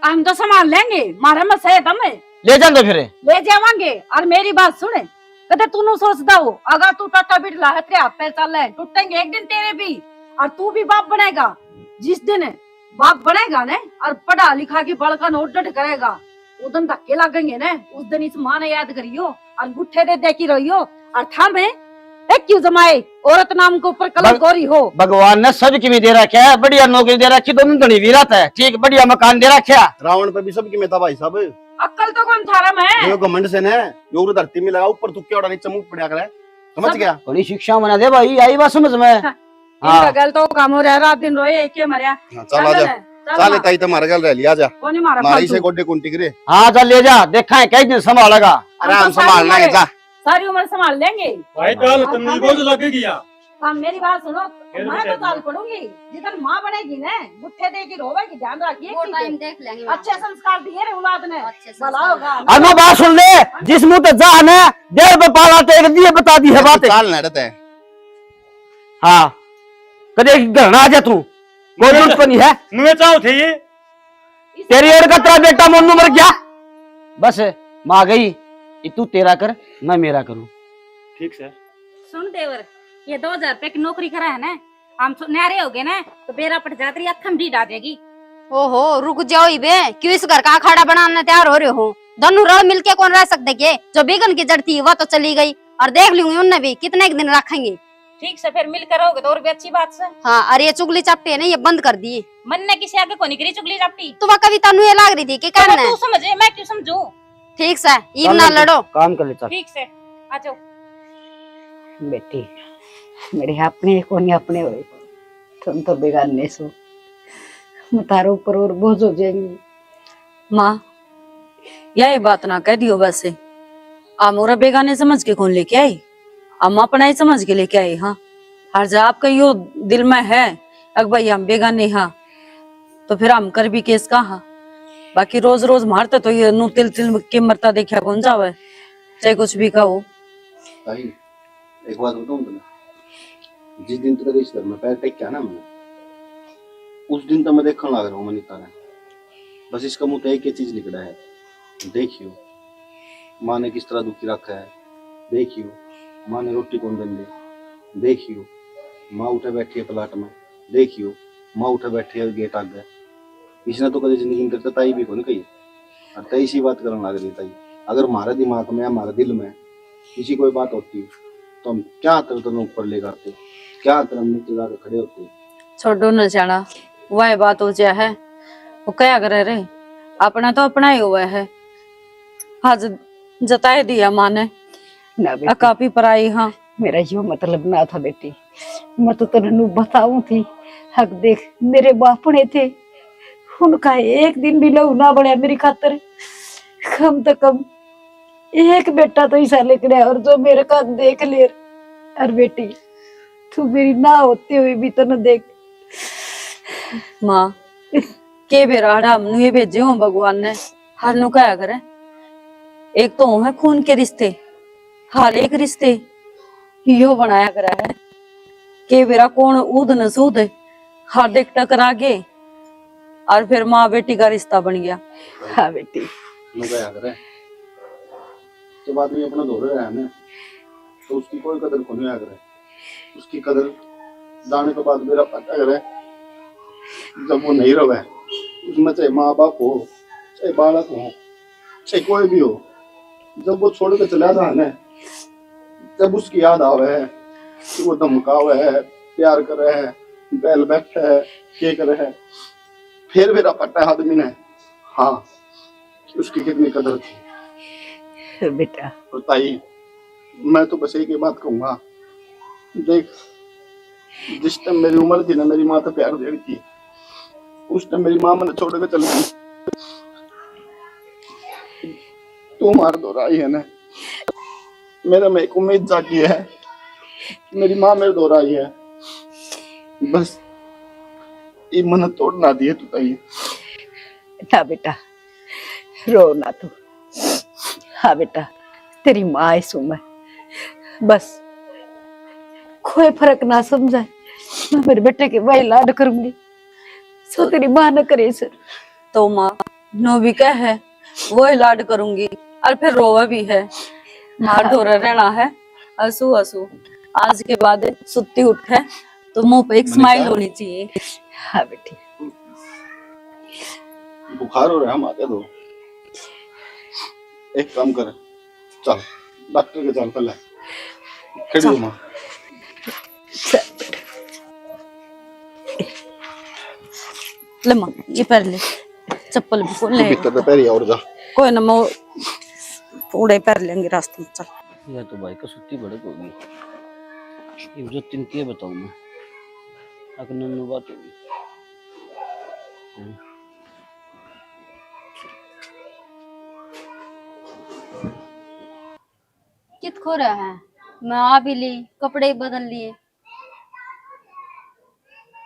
हम तो संभाल लेंगे, मारा मत सहे हमें ले जान दो फिर। ले जावांगे। और मेरी बात सुने, कदे तू नु सोचता हो अगर तू टाटा बिटला है तेरे हाथ पैर चल रहे टूटेंगे एक दिन तेरे भी, और तू भी बाप बनेगा। जिस दिन बाप बनेगा ने और पढ़ा लिखा की बड़का नोट करेगा, उस दिन धक्के लगेंगे ने। उस दिन इस माँ ने याद करियो और गुट्ठे दे देखी रहियो और थामे एक क्यों जमाए औरत नाम के ऊपर कलंक गोरी हो। भगवान ने सब की दे रखा है, बढ़िया नौकरी दे रखी, दोनों धनी वीरत है। ठीक, बढ़िया मकान दे रखा। रावण पे भी सबकी में था भाई साहब। अक्ल तो कौन थारा में? जो घमंड से ने यो धरती में लगा ऊपर तुक्के उड़ा नीचे मुंह पड़ा करे, समझ गया? थोड़ी शिक्षा बना दे भाई, आई बात समझ में। इनका गल तो काम हो रहा है, रात दिन रोए एक के मरिया। हाँ, चल आ जा, चल ताई तुम्हारे गल रह लिया जा, कौन ही मारा मारी से फालतू? गोड्डे कुंटी करे। हाँ चल ले जा, देखा है कई दिन संभालेगा। आराम संभालना है जा। सारी उम्र संभाल लेंगे। भाई कल तन्नी बोझ लगेगी या? हाँ मेरी बात सुनो, फिर मैं क्या तो चाल पड़ूंगी जिधर माँ बनेगी ने, गुट्ठे दे की रोवेगी, ध्यान रखिए। वो ठीक टाइम है? देख लेंगे। अच्छे संस्कार दिए रे औलाद ने, अच्छे भला संस्कार। होगा। अनु बात सुन ले, जिस मुंह तो जान है, देर पे पाला टेक दिए, बता दी है बात। चाल नड़त है। हाँ कदे घर ना आ जा तू, कोई जरूरत को नहीं है। नुए चाहो थे ये? तेरी एड़ का तेरा बेटा मोनू मर गया, बस माँ गई। ये तू तेरा कर, मैं मेरा करूँ। ठीक से सुन देवर, ये 2000 रुपए की नौकरी करा है ना, हम न्यारे हो गए ना तो बेरा पट जाती अखम डी डा देगी। ओहो रुक जाओ इबे, क्यों इस घर का अखाड़ा बनाने तैयार हो रहे हो? दोनों रल मिलके कौन रह सकते के? जो बिगन की जड़ थी वह तो चली गई, और देख लूंगी उनने भी कितने एक दिन रखेंगे। ठीक से फिर मिलकर रहोगे तो और भी अच्छी बात से। हाँ अरे ये चुगली चापटी है ना, ये बंद कर दिए। मन ने किसी आगे को नहीं करी चुगली चापटी। तो वह कविता नुए लाग रही थी कि तो करना तू समझे, मैं क्यों समझू? ठीक से इब ना लड़ो। काम कर ले चल। ठीक से आ जाओ। बेटी मेरे अपने को नहीं अपने हुए, तुम तो बेगाने सो। मैं तारो ऊपर और बोझ हो जाएंगी। माँ यही बात ना कह दियो वैसे। आ मोरा बेगाने समझ के कौन लेके आई, हम अपना ही समझ के लेके आई। हाँ हर जा आपका यो दिल में है अग भाई हम बेगाने हाँ, तो फिर हम कर भी केस कहा। बाकी रोज रोज मारते तो ये नु तिल तिल के मरता देखा कौन जावे, चाहे कुछ भी कहो। ताई एक बात बताऊं तुम्हें, जिस दिन तक इस घर में पैर टेक किया ना मैंने, उस दिन तक मैं देखने लग रहा हूँ मनीता ने। बस इसका मुंह तो एक ही चीज निकला है, देखियो माँ ने किस तरह दुखी रखा है, देखियो माँ ने रोटी कौन दे, देखियो माँ उठे बैठी है प्लाट में, देखियो माँ उठे बैठी है गेट आगे। इसने तो कभी जिंदगी में करता ताई भी कौन कही, और ताई इसी बात करने लग रही। ताई अगर हमारे दिमाग में हमारे दिल में किसी कोई बात होती तो हम क्या तरह ऊपर ले जाते, क्या तरह नीचे जाकर खड़े होते। छोड़ो न जाना, वह बात हो जाए है, वो क्या करे रे, अपना तो अपना ही हुआ है। आज जताए दिया माँ ने ना बेटी, काफी पराई। हाँ मेरा यो मतलब ना था बेटी, मैं तो तेनू बताऊं थी। हक देख मेरे बापने थे, उनका एक दिन भी लहू ना बढ़िया मेरी खातर। कम तो कम एक बेटा तो ऐसा लेकर आया, और जो मेरे का देख ले। और बेटी तू मेरी ना होते हुए भी तो न देख। माँ के बेराड़ा हमनु ये भेजे हो भगवान ने, हर नु क्या करे। एक तो है खून के रिश्ते, हर एक रिश्ते यो बनाया करा है के बेरा कौन ऊद न सूद हर देख टकरा गे, और फिर माँ बेटी का रिश्ता बन गया। हाँ बेटी क्या करे, जब आदमी अपना धो रहा है ना तो उसकी कोई कदर को नहीं करे। उसकी कदर जाने के बाद मेरा पता करे जब वो नहीं रहे, उसमें चाहे माँ बाप हो, चाहे बालक हो, चाहे कोई भी हो, जब वो छोड़ के चला जाए ना, जब उसकी याद आवे है कि वो धमकावे है, प्यार करे है, बैल बैठे है, के करे है, फिर मेरा पता है आदमी ने हाँ कि उसकी कितनी कदर थी। बेटा और ताई मैं तो बस एक ही बात कहूंगा, देख जिस टाइम मेरी उम्र थी ना, मेरी माँ तो प्यार दे रही थी, उस टाइम मेरी माँ मैंने छोड़ के चल गई। तू मार दो रही है ना, मेरा में एक उम्मीद जागी है, मेरी माँ मेरे दो रही है, बस ये मन तोड़ ना दिए तू ताई। ना बेटा रो ना तू। हाँ बेटा तेरी माँ है सु मैं, बस कोई फर्क ना समझाए, मैं मेरे बेटे के वही लाड करूंगी सो तेरी माँ न करे सर। तो माँ नो भी क्या है वो ही लाड करूंगी, और फिर रोवा भी है, मार ढोरा रहना है, हंसू हंसू। आज के बाद सुत्ती उठ है तो मुंह पे एक स्माइल होनी चाहिए। हाँ बेटी बुखार हो रहा है माथे तो एक काम कर, चल डॉक्टर के चल पहले खड़ी हो माँ। ले माँ ये पैर ले, चप्पल भी खोल ले, भीतर तो पैर और जा। कोई ना मैं पूरे पैर लेंगे रास्ते में। चल यह तो भाई का सुत्ती बड़क होगी, ये जो तीन के बताऊं मैं, अगर नन्नू बात होगी। कित खो रहा है, मैं आ भी ली, कपड़े बदल लिए,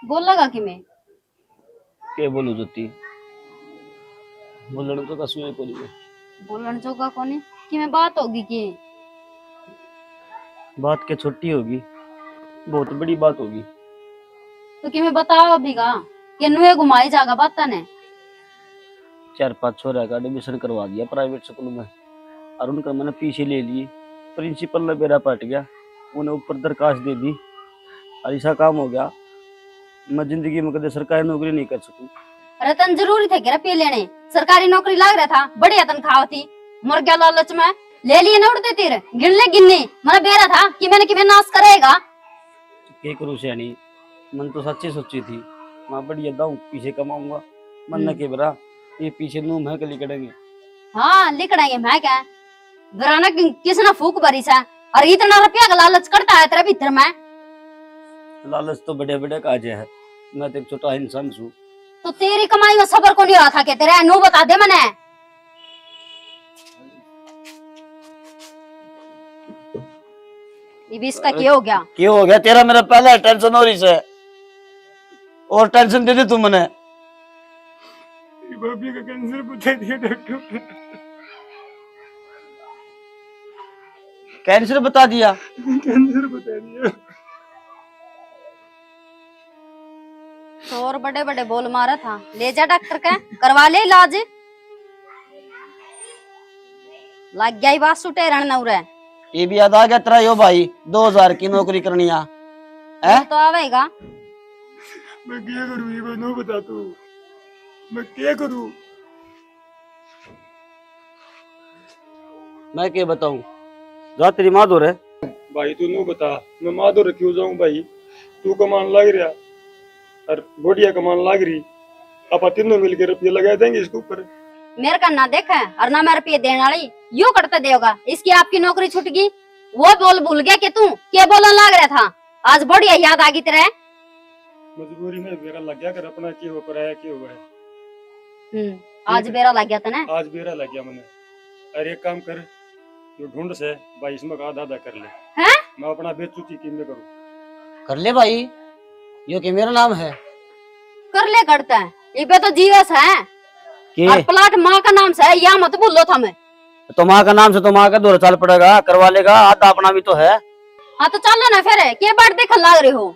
बोल लगा कि मैं के बोलू जोती बोलने तो कसुए को लिए बोलन जोगा कोने कि मैं बात होगी कि बात के छोटी होगी, बहुत बड़ी बात होगी। तो कि मैं बताओ अभी का कि नुए घुमाई जागा बात ने 4-5 छोरा का एडमिशन करवा दिया प्राइवेट स्कूल में, और उनका मैंने पीछे ले लिए। प्रिंसिपल ने बेरा पट गया, उन्हें ऊपर दरखास्त दे दी, और ऐसा काम हो गया मैं जिंदगी में कभी सरकारी नौकरी नहीं कर सकूं। रतन जरूरी थे क्या पी लेने, सरकारी नौकरी लाग रहा था, बढ़िया तनख्वाह थी, मर गया लालच में, ले लिए ना उड़ते तीर, गिन ले गिनने, मैंने बेरा था कि मैंने कि मैं नाश करेगा। के करूँ सैनी, मन तो सच्ची सोची थी मैं बढ़िया दाऊं पीछे कमाऊंगा, मन न के बरा ये पीछे नू मैं के लिखड़ेंगे। हाँ लिखड़ेंगे मैं क्या, घराना किसने फूक भरी सा, और इतना रुपया का लालच करता है तेरे भीतर में। लालच तो बड़े बड़े काजे है, मैं तो एक छोटा इंसान छू, तो तेरी कमाई में सबर को नहीं रहा था क्या तेरा? नो बता दे मने। ये भी इसका क्या हो गया? क्यों हो गया? तेरा मेरा पहला टेंशन हो रही है और टेंशन दे दी तू मने। भाभी का कैंसर बता दिया डॉक्टर ने। कैंसर बता दिया? कैंसर बता दिया। तो और बड़े बड़े बोल मारा था, ले जा डॉक्टर का करवा ले इलाज। लग गया ही बात सुटे रण नौरे। ये भी याद आ गया तेरा यो भाई 2000 की नौकरी करनी है तो आवेगा। मैं क्या करूं? ये बात नो बता तू, मैं क्या करूं? मैं क्या बताऊं? जा तेरी माँ दो रे। भाई तू नो बता, मैं माधुर क्यों जाऊं भाई? तू कमान लग रहा और बढ़िया कमान लग रही, आप तीनों मिलकर रुपये लगा देंगे इसके ऊपर। मेरे का ना देखे और ना मेरे रुपये देने वाली यूं करते देगा। इसकी आपकी नौकरी छूट गई, वो बोल भूल गया कि तू क्या बोलने लग रहा था। आज बढ़िया याद आ गई तेरे। मजबूरी में बेरा लग गया कर अपना क्या हो कराया क्या हुआ है। आज बेरा लग गया था ना। आज बेरा लग गया मैंने। अरे एक काम कर, जो ढूंढ से भाई इसमें आधा आधा कर ले। हैं? मैं अपना बेचूची कीम में करूँ। कर ले भाई, यो कि मेरा नाम है। कर ले करते हैं ये पे तो जीवस है और प्लाट माँ का नाम से है, या मत बोलो था मैं। तो माँ का नाम से तो माँ का 2 साल पड़ेगा, करवा लेगा। आधा अपना भी तो है। हाँ तो चलो ना फिर, क्या बात देखने लग रहे हो?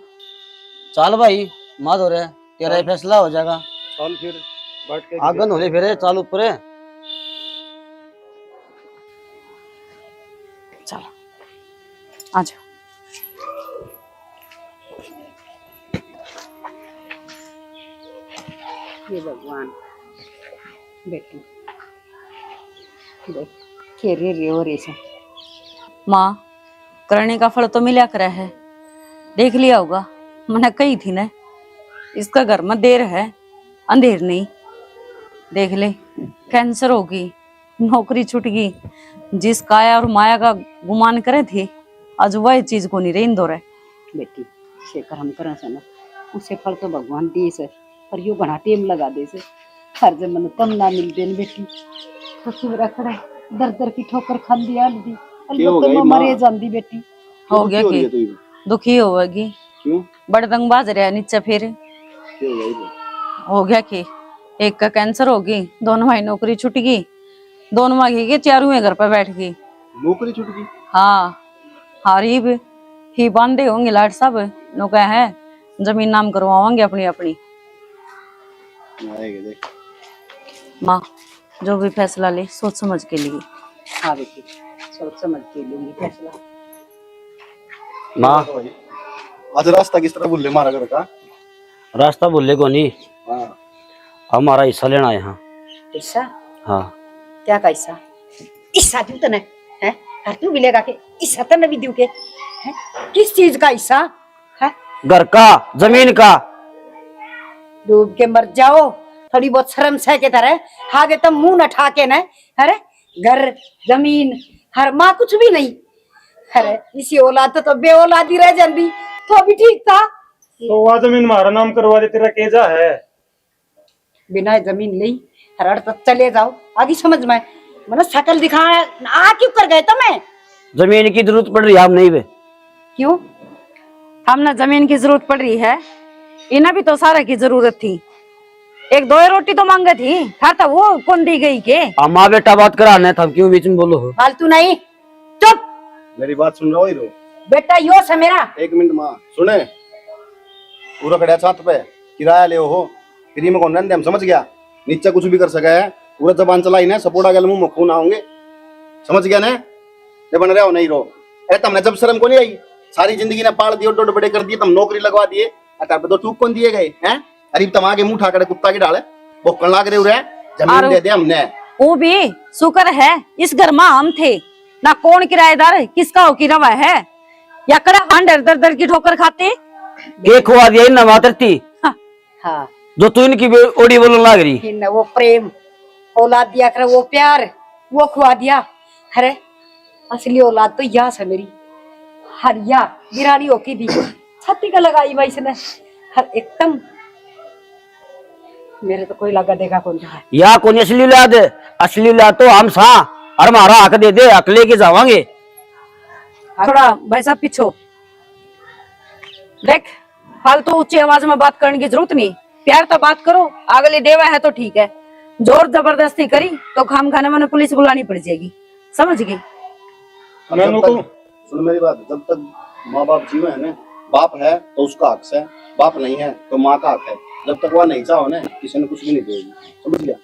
चल भाई माँ दो रे, तेरा ही फैसला हो जाएगा। चल फिर बैठ के आगन हो रही फिर चाल ऊपर। चलो आ जाओ। ये भगवान बेटी देख खेरे रे हो रे से। माँ करने का फल तो मिला करे है, देख लिया होगा। मैंने कही थी ना इसका घर में देर है अंधेर नहीं। देख ले कैंसर होगी, नौकरी छूट गई। जिस काया और माया का गुमान करे थे आज वह चीज को नहीं रही इंदौर है। बेटी शेखर हम करा से ना उसे फल तो भगवान दी से, पर यो बना टेम लगा दे से। हर जमन तम ना मिल देन बेटी तो सुबह खड़ा दर दर की ठोकर खान दिया दी अलबत्ते में मरे जांदी बेटी। हो गया कि दुखी होगी। क्यों? बड़े दंग बाज रहे नीचे फिर हो गया कि एक का कैंसर होगी, दोनों भाई नौकरी छूट गई, दोनों माँ के चारों घर पर बैठ गई। नौकरी छूट गई? हाँ हारीब ही बांधे होंगे लाट सब नौका है, जमीन नाम करवाओगे अपनी अपनी। आएगा देख माँ जो भी फैसला ले सोच समझ के लिए। हाँ बेटी सोच समझ के लेंगे फैसला। माँ आज रास्ता किस तरह भूल मारा घर का? रास्ता बोले को नहीं, हाँ हमारा हिस्सा लेना है यहाँ। हिस्सा? हाँ क्या का हिस्सा? हिस्सा दूं तने हैं? घर तू मिलेगा के हिस्सा तने भी दूं के हैं? किस चीज का हिस्सा है? घर का, जमीन का। डूब के मर जाओ, थोड़ी बहुत शर्म सह के तरह आगे तो मुंह न ठाके न। अरे घर जमीन हर माँ कुछ भी नहीं। अरे इसी औलाद तो बे औलादी रह जाती तो अभी ठीक था। तो वह जमीन हमारा नाम करवा दे, तेरा केजा है। बिना जमीन ली हर तक चले जाओ आगे समझ में। मैंने शकल दिखाया आ क्यों कर गए तुम्हें? जमीन की जरूरत पड़ रही है, हम नहीं वे। क्यों? हमने जमीन की जरूरत पड़ रही है, इन्हें भी तो सारा की जरूरत थी। एक दो रोटी तो मांगे थी, था तो वो कौन दी गई के? माँ बेटा बात कराने था, क्यों बीच में बोलो हो? फालतू नहीं, चुप। मेरी बात सुन रहा हो हीरो? बेटा यो से मेरा 1 मिनट माँ सुने। पूरा खड़ा छत पे किराया ले हो, फ्री में कौन रहने हम समझ गया। नीचे कुछ भी कर सका है, पूरा जबान चलाई ना सपोर्टा गल मुंह खून आऊंगे, समझ गया ना? जब बन रहे हो नहीं रो। अरे तुमने जब शर्म को नहीं आई, सारी जिंदगी ने पाल दिए, डोड बड़े कर दिए, तुम नौकरी लगवा दिए, तो चूक कौन दिए गए हैं? अरे तुम आगे मुंह ठाकर कुत्ता की डाले भोकन लाग रहे हो। जमीन दे दे हमने। वो भी शुक्र है इस घर में हम थे ना, कौन किराएदार किसका हो किरावा है या कड़ा हांडर दर दर की ठोकर खाते के खुआ दिया इन मातरती। हाँ जो तू इनकी ओडी बोलने लग रही। इन वो प्रेम औलाद दिया कर, वो प्यार वो खुआ दिया। अरे असली औलाद तो यहाँ से मेरी हरिया बिरानी होकी दी छत्ती का लगाई भाई इसने हर एकदम मेरे तो कोई लगा देखा कौन है। या कौन असली औलाद है? असली औलाद तो हम सा और हमारा हक दे दे, हक लेके जावांगे। थोड़ा भाई साहब पीछो देख, फालतू ऊंची आवाज में बात करने की जरूरत नहीं, प्यार तो बात करो, अगले देवा है तो ठीक है, जोर जबरदस्ती करी तो खाम खाने में पुलिस बुलानी पड़ जाएगी, समझ गई? सुन मेरी बात, जब तक माँ बाप जीवे है ना, बाप है तो उसका हक है, बाप नहीं है तो माँ का हक है। जब तक वह नहीं चाहो ना, किसी ने कुछ भी नहीं देगी, समझ गया?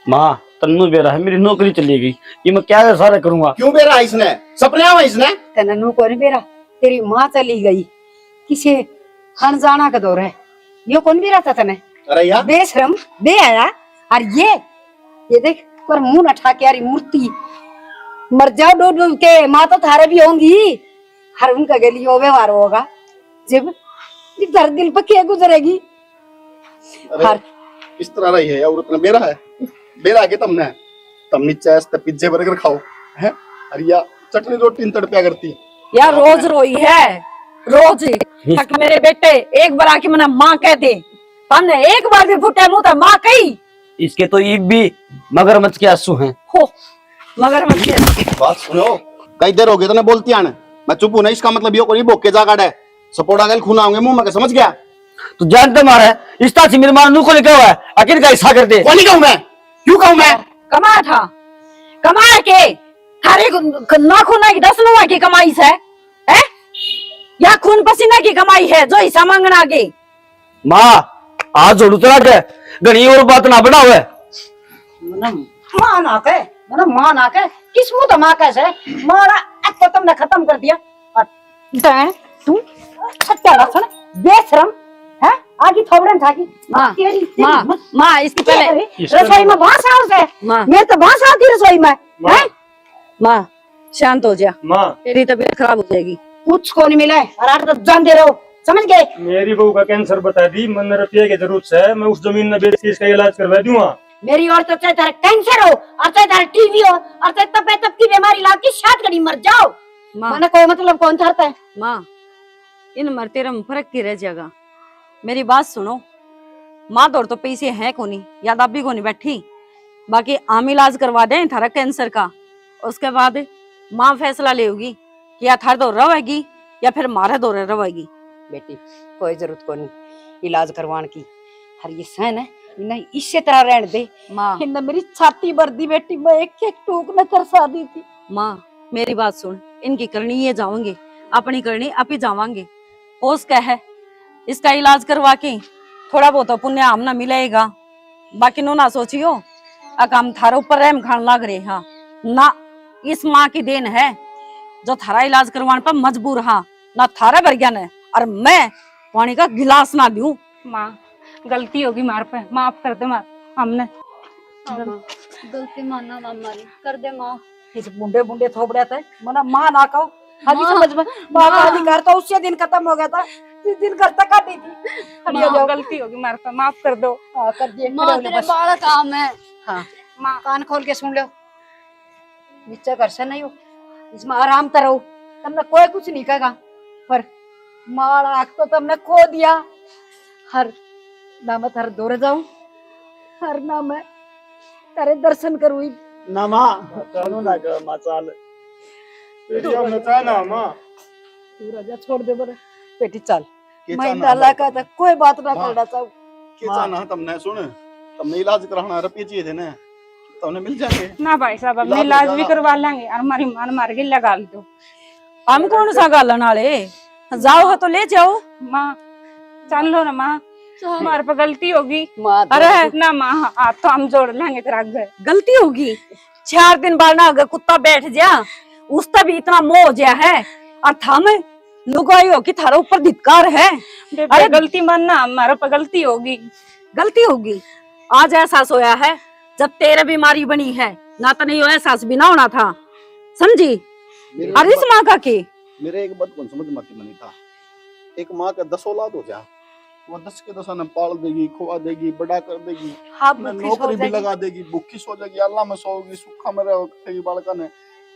माँ तन्नू बेरा है, मेरी नौकरी चली गई, ये मैं क्या सारा करूंगा? क्यों बेरा है इसने? सपने आवा इसने? तनू कौन बेरा? तेरी माँ चली गई, किसे अनजाना का दौर है, यो कौन बेरा था तने? अरे यार बेशरम बे आया। और ये देख पर मुंह न ठा के यारी मूर्ति मर जाओ डूब डूब के, माँ तो थारे भी होंगी, हर उनका गली हो व्यवहार होगा, जब दर दिल पर क्या गुजरेगी। अरे इस तरह रही है औरत ने, बेरा है, बेरा के तम नीचे पिज्जे बर्गर खाओ है, अरे या चटनी रोटी तड़पिया करती यार रोज रोई है, रोज तक मेरे बेटे एक बार आके मना माँ कहते, हमने एक बार भी फुटे मुंह तो माँ कही। इसके तो ईब भी मगरमच्छ के आंसू हैं। हो मगरमच्छ के बात सुनो, कई देर हो गई तो बोलती आने, मैं चुप हूं ना, इसका मतलब यो कोई भोग के जा काटे सपोर्ट आगे खून आऊंगे मुंह में, समझ गया? तो जानते मारे इस तरह से मेरे मान को लिखा हुआ है, आखिर का हिस्सा कर दे। कौन कहूं मैं? क्यों कहूं मैं? कमाया था, कमाया के थारे नाखून की 10 नुआ की कमाई से है या खून पसीना की कमाई है जो हिस्सा मांगना के? माँ आज जोड़ू तरा के घनी और बात ना बना हुआ है। माँ ना के माँ ना के किस मुंह तो माँ कैसे मारा अब तो तुमने खत्म कर दिया। और तू सत्या लक्षण बेशरम है, आगे थोबड़न था की माँ इसके पहले रसोई में बांस हाउस है, माँ मैं तो बांस आती रसोई में है। माँ शांत हो जा, माँ तेरी तबीयत खराब हो जाएगी। कुछ को नहीं मिला है और आप तो जान दे रहे हो, समझ गए? मेरी बहू का कैंसर बता दी, मन रुपये की जरूरत है, मैं उस जमीन में बेच के इसका इलाज करवा दूंगा। मेरी और तो चाहे तारा कैंसर हो और चाहे तारा टीवी हो और चाहे तप की बीमारी लाग की शाद कड़ी मर जाओ, माने कोई मतलब कौन चाहता है? माँ इन मरते रम फर्क की रह जाएगा, मेरी बात सुनो, माँ दौड़ तो पैसे हैं कोनी, याद आप भी कोनी बैठी, बाकी आम इलाज करवा दें थारा कैंसर का, उसके बाद माँ फैसला लेगी कि या थार दौड़ रहेगी या फिर मारे दौड़ रहेगी। बेटी कोई जरूरत को नहीं इलाज करवाने की, हर ये सहन है इन्हें इसी तरह रहने दे। माँ इन्हें मेरी छाती भर दी बेटी, मैं एक एक टूक में तरसा दी थी। माँ मेरी बात सुन, इनकी करनी ये जाओगे, अपनी करनी आप ही जावांगे, होश क्या है इसका इलाज करवा के थोड़ा बहुत पुण्य हमना मिलेगा, बाकी नो ना सोचियो अक हम थारे ऊपर रहम खान लाग रहे हाँ ना, इस माँ की देन है जो थारा इलाज करवाने पर मजबूर हाँ, ना थारा भर गया ने और मैं पानी का गिलास ना दूं। माँ गलती होगी मार पे, माफ कर दे माँ, हमने गलती मानना ना हमारी, कर दे माँ। इस बुंडे बुंडे थोपड़े थे मना माँ ना कहो, अभी समझ में माँ का अधिकार तो उसी दिन खत्म हो गया था जिस दिन घर तक आती थी। खड़ी हो जाओ, गलती होगी मार पे, माफ कर दो। हाँ कर दिए, माँ तेरे बाल काम है। हाँ माँ कान खोल के सुन लो, नीचे घर से नहीं हो, इसमें आराम तो रहो, तुमने कोई कुछ नहीं कहेगा, पर मार आँख तो तुमने खो दिया। हर ना मैं थारे दौरे जाऊं, हर ना मैं तारे दर्शन करूँ। ना माँ चलो ना कर माँ चाल, तेरी हम नचा ना माँ, तू राजा छोड़ दे बरे बेटी, चल के मैं चाहना डाला का था कोई बात ना माँ। करना चाहूँ। के चाहना तुमने? सुन, तुमने इलाज कराना रुपये चाहिए थे ना, तुमने मिल जाएंगे ना भाई साहब, अब इलाज इलाज हो भी जाना। करवा लेंगे और हमारी मान मार के लगा दो। हम कौन सा गालन वाले, जाओ हो तो ले जाओ। माँ चल लो ना माँ, हमारे पे गलती होगी। माँ अरे ना माँ आप तो हम जोड़ लेंगे तेरा घर। गलती होगी, 4 दिन बाद ना अगर कुत्ता बैठ जा उसका भी इतना मोह हो गया है और था में लुगाई हो कि थारा ऊपर धिक्कार है। अरे गलती मानना, हमारे पे गलती होगी। गलती होगी, आज एहसास होया है, जब तेरे बीमारी बनी है ना तो नहीं हो एहसास भी ना होना था, समझी? और इस माँ का की मेरे एक बात कौन समझ में आती मनी था, एक माँ का 10 औलाद हो जा, वो 10 के 10 ने पाल देगी, खुआ देगी, बड़ा कर देगी, अपने नौकरी भी लगा देगी, भूखी सो जाएगी, अल्लाह में सोगी, सुखा में रखेगी बालका ने,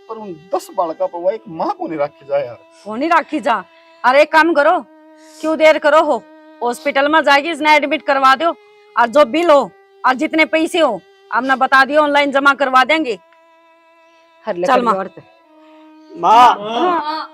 पर उन 10 बालका पर वो एक माँ को नहीं रखी जाए यार। वो नहीं राखी जा। अरे एक काम करो, क्यों देर करो हो, हॉस्पिटल में जाएगी इसने एडमिट करवा दो और जो बिल हो और जितने पैसे हो आपने बता दियो, ऑनलाइन जमा करवा देंगे। हर चल माँ। लेकर माँ